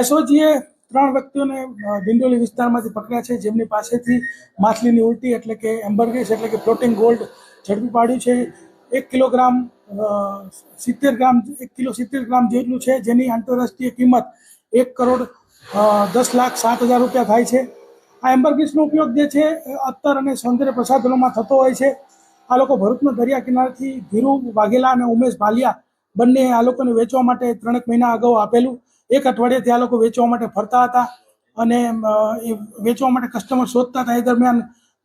એસઓજીએ 3 વ્યક્તિઓને દિંડોલી વિસ્તારમાંથી પકડ્યા છે, જેમની પાસેથી માછલીની ઉલટી એટલે કે એમ્બરગ્રીસ એટલે કે ફ્લોટિંગ ગોલ્ડ ઝડપી પાડ્યું છે। 1 કિલોગ્રામ 70 ગ્રામ 1 કિલો 70 ગ્રામ જેટલું છે, જેની આંતરરાષ્ટ્રીય કિંમત 1,10,07,000 રૂપિયા થાય છે। આ એમ્બરગ્રીસનો ઉપયોગ જે છે અત્તર અને સૌંદર્ય પ્રસાધનોમાં થતો હોય છે। આ લોકો ભરૂચના દરિયા કિનારેથી ધીરુ વાઘેલા અને ઉમેશ ભાલિયા બંને આ લોકોને વેચવા માટે 3 મહિના અગાઉ આપેલું। 1 અઠવાડિયાથી આ લોકો વેચવા માટે ફરતા હતા અને એ વેચવા માટે કસ્ટમર શોધતા હતા। એ દરમિયાન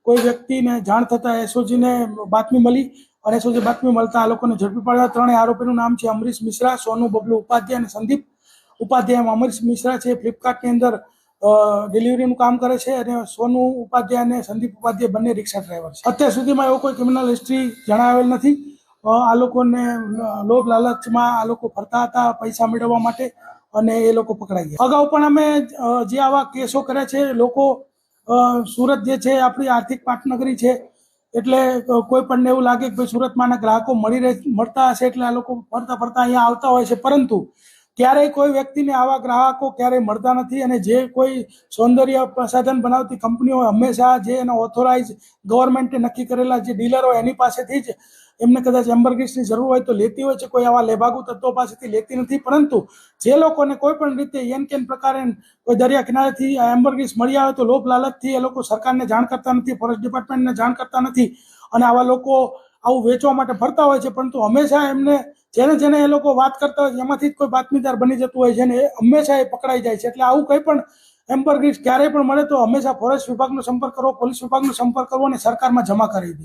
કોઈ વ્યક્તિને જાણ થતાં એસઓજીને બાતમી મળી અને એસઓજી બાતમી મળતા આ લોકોને ઝડપી પાડ્યા। 3 આરોપીનું નામ છે અમરીશ મિશ્રા, સોનુ બબલુ ઉપાધ્યાય અને સંદીપ ઉપાધ્યાય। અમરીશ મિશ્રા છે ફ્લિપકાર્ટની અંદર ડિલિવરીનું કામ કરે છે અને સોનુ ઉપાધ્યાય અને સંદીપ ઉપાધ્યાય બંને રિક્ષા ડ્રાઈવર છે। અત્યાર સુધીમાં એવો કોઈ ક્રિમિનલ હિસ્ટ્રી જણાવેલ નથી। આ લોકોને લોભ લાલચમાં આ લોકો ફરતા હતા પૈસા મેળવવા માટે અને એ લોકો પકડાઈ ગયા। અગાઉ પણ અમે જે આવા કેસો કર્યા છે, લોકો સુરત જે છે આપણી આર્થિક પાટનગરી છે, એટલે કોઈ પણને એવું લાગે કે ભાઈ સુરતમાંના ગ્રાહકો મળતા હશે એટલે આ લોકો ફરતા ફરતા અહીંયા આવતા હોય છે, પરંતુ ક્યારેય કોઈ વ્યક્તિને આવા ગ્રાહકો ક્યારેય મળતા નથી। અને જે કોઈ સૌંદર્ય પ્રસાધન બનાવતી કંપનીઓ હંમેશા જે એના ઓથોરાઇઝ ગવર્મેન્ટે નક્કી કરેલા જે ડીલરો એની પાસેથી જ એમને કદાચ એમ્બરગ્રીસની જરૂર હોય તો લેતી હોય છે, કોઈ આવા લેભાગુ તત્વો પાસેથી લેતી નથી। પરંતુ જે લોકોને કોઈ પણ રીતે એન કેન પ્રકારે કોઈ દરિયા કિનારેથી આ એમ્બરગ્રીસ મળી આવે તો લોભ લાલચથી એ લોકો સરકારને જાણ કરતા નથી, ફોરેસ્ટ ડિપાર્ટમેન્ટને જાણ કરતા નથી અને આવા લોકો આવું વેચવા માટે ફરતા હોય છે। પરંતુ હંમેશા એમને જેને એ લોકો વાત કરતા હોય એમાંથી જ કોઈ બાતમીદાર બની જતું હોય છે અને એ હંમેશા એ પકડાઈ જાય છે। એટલે આવું કંઈ પણ એમ્બરગ્રીસ ક્યારેય પણ મળે તો હંમેશા ફોરેસ્ટ વિભાગનો સંપર્ક કરવો, પોલીસ વિભાગનો સંપર્ક કરવો અને સરકારમાં જમા કરી દઈએ।